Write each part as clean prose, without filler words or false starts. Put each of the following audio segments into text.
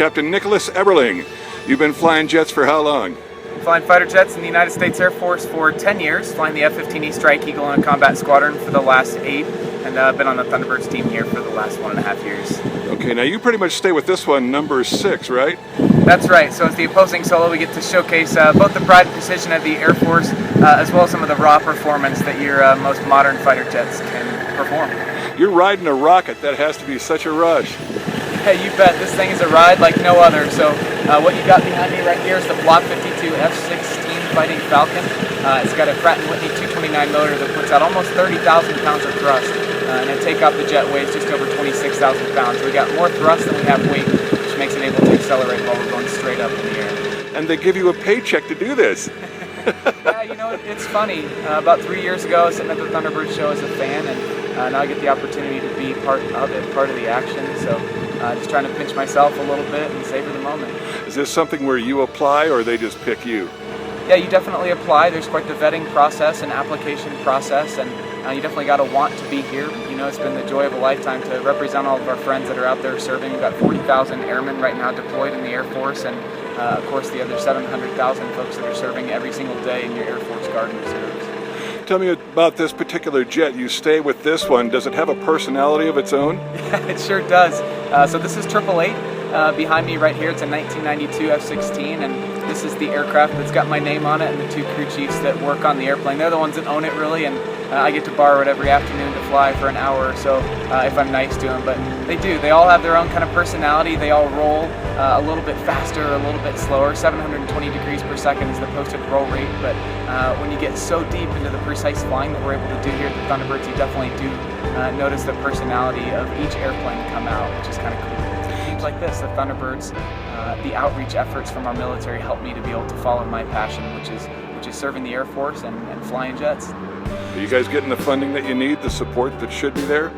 Captain Nicholas Eberling. You've been flying jets for how long? Flying fighter jets in the United States Air Force for 10 years, flying the F-15E Strike Eagle in a combat squadron for the last 8, and I've been on the Thunderbirds team here for the last 1.5 years. Okay, now you pretty much stay with this one, number 6, right? That's right. So as the opposing solo, we get to showcase both the pride and precision of the Air Force, as well as some of the raw performance that your most modern fighter jets can perform. You're riding a rocket. That has to be such a rush. Yeah, you bet. This thing is a ride like no other. So what you got behind me right here is the Block 52 F-16 Fighting Falcon. It's got a Pratt & Whitney 229 motor that puts out almost 30,000 pounds of thrust. And a takeoff the jet weighs just over 26,000 pounds. So we got more thrust than we have weight, which makes it able to accelerate while we're going straight up in the air. And they give you a paycheck to do this. Yeah, you know, it's funny. About 3 years ago, I was sitting at the Thunderbird show as a fan, and now I get the opportunity to be part of it, part of the action. So just trying to pinch myself a little bit and savor the moment. Is this something where you apply or they just pick you? Yeah, you definitely apply. There's quite the vetting process and application process, and you definitely got to want to be here. You know, it's been the joy of a lifetime to represent all of our friends that are out there serving. We've got 40,000 airmen right now deployed in the Air Force, and of course the other 700,000 folks that are serving every single day in your Air Force Guard and Reserves. Tell me about this particular jet. You stay with this one. Does it have a personality of its own? Yeah, it sure does. So this is 888. Behind me right here, it's a 1992 F-16, and this is the aircraft that's got my name on it and the 2 crew chiefs that work on the airplane. They're the ones that own it, really, and I get to borrow it every afternoon to fly for an hour or so if I'm nice to them. But they do. They all have their own kind of personality. They all roll a little bit faster, a little bit slower. 720 degrees per second is the posted roll rate, but when you get so deep into the precise flying that we're able to do here at the Thunderbirds, you definitely do notice the personality of each airplane come out, which is kind of cool. Things like this, the Thunderbirds, the outreach efforts from our military help me to be able to follow my passion, which is serving the Air Force and flying jets. Are you guys getting the funding that you need, the support that should be there?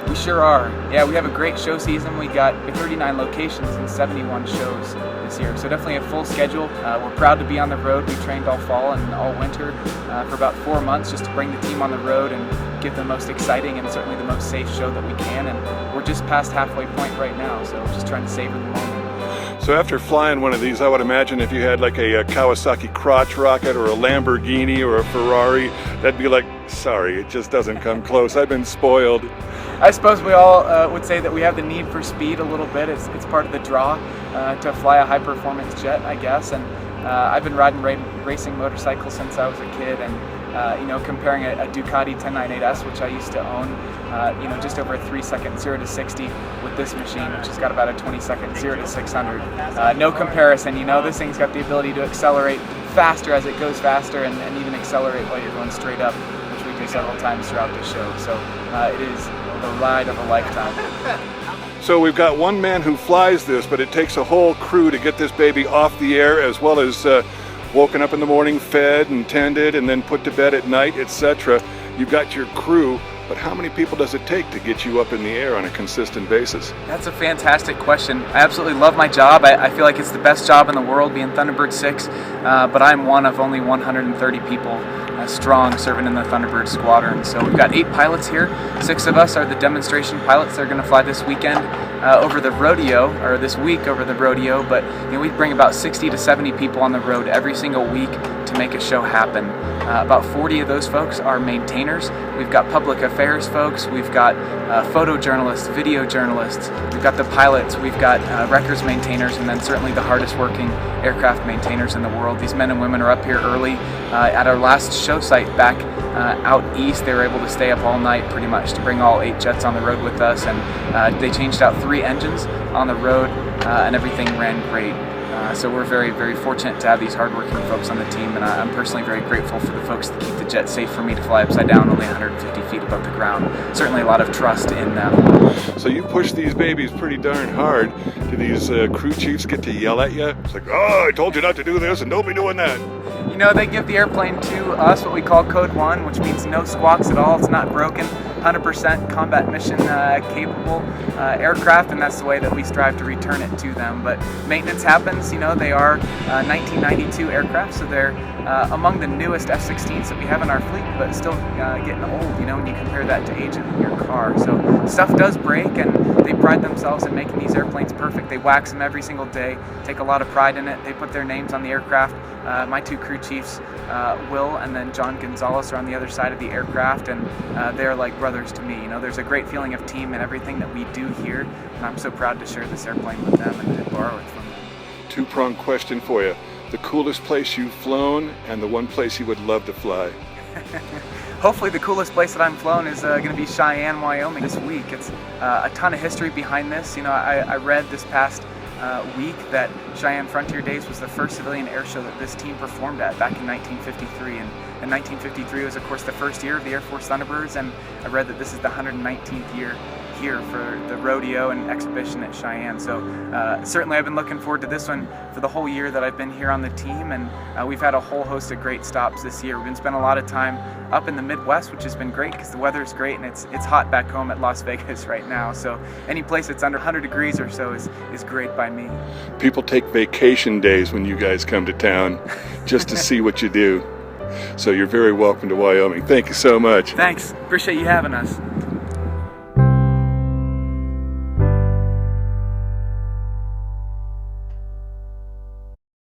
We sure are. Yeah, we have a great show season. We got 39 locations and 71 shows this year, so definitely a full schedule. We're proud to be on the road. We trained all fall and all winter for about 4 months just to bring the team on the road and give the most exciting and certainly the most safe show that we can. And we're just past halfway point right now, so we're just trying to savor the moment. So after flying one of these, I would imagine if you had like a Kawasaki crotch rocket or a Lamborghini or a Ferrari, that'd be like, sorry, it just doesn't come close. I've been spoiled. I suppose we all would say that we have the need for speed a little bit. It's part of the draw to fly a high-performance jet, I guess. And I've been riding racing motorcycles since I was a kid, and you know, comparing a Ducati 1098S, which I used to own, you know, just over a 3-second 0 to 60 with this machine, which has got about a 20-second 0 to 600. No comparison. You know, this thing's got the ability to accelerate faster as it goes faster, and even accelerate while you're going straight up, which we do several times throughout the show. So it is the ride of a lifetime. So we've got one man who flies this, but it takes a whole crew to get this baby off the air, as well as woken up in the morning, fed and tended, and then put to bed at night, etc. You've got your crew, but how many people does it take to get you up in the air on a consistent basis? That's a fantastic question. I absolutely love my job. I feel like it's the best job in the world, being Thunderbird 6, but I'm one of only 130 people strong serving in the Thunderbird squadron. So we've got 8 pilots here. 6 of us are the demonstration pilots. They're going to fly this weekend over the rodeo, or this week over the rodeo, but you know, we bring about 60 to 70 people on the road every single week to make a show happen. About 40 of those folks are maintainers. We've got public affairs folks, we've got photojournalists, video journalists, we've got the pilots, we've got records maintainers, and then certainly the hardest working aircraft maintainers in the world. These men and women are up here early. At our last show site back out east, they were able to stay up all night pretty much to bring all 8 jets on the road with us, and they changed out 3 engines on the road, and everything ran great. So we're very, very fortunate to have these hardworking folks on the team, and I'm personally very grateful for the folks that keep the jet safe for me to fly upside down only 150 feet above the ground. Certainly a lot of trust in them. So you push these babies pretty darn hard. Do these crew chiefs get to yell at you? It's like, oh, I told you not to do this and don't be doing that. You know, they give the airplane to us what we call Code 1, which means no squawks at all. It's not broken. 100% combat mission capable aircraft, and that's the way that we strive to return it to them. But maintenance happens. You know, they are 1992 aircraft, so they're among the newest F-16s that we have in our fleet, but still getting old, you know, when you compare that to age of your car. So stuff does break, and they pride themselves in making these airplanes perfect. They wax them every single day, take a lot of pride in it. They put their names on the aircraft. My two crew chiefs, Will and then John Gonzalez, are on the other side of the aircraft, and they're like brothers to me. You know, there's a great feeling of team in everything that we do here, and I'm so proud to share this airplane with them and borrow it from them. Two-pronged question for you. The coolest place you've flown and the one place you would love to fly. Hopefully the coolest place that I'm flown is going to be Cheyenne, Wyoming this week. It's a ton of history behind this. You know, I read this past week that Cheyenne Frontier Days was the first civilian air show that this team performed at back in 1953. And 1953 was, of course, the first year of the Air Force Thunderbirds, and I read that this is the 119th year here for the rodeo and exhibition at Cheyenne. So certainly I've been looking forward to this one for the whole year that I've been here on the team, and we've had a whole host of great stops this year. We've been spending a lot of time up in the Midwest, which has been great because the weather is great, and it's hot back home at Las Vegas right now. So any place that's under 100 degrees or so is great by me. People take vacation days when you guys come to town just to see what you do. So you're very welcome to Wyoming. Thank you so much. Thanks. Appreciate you having us.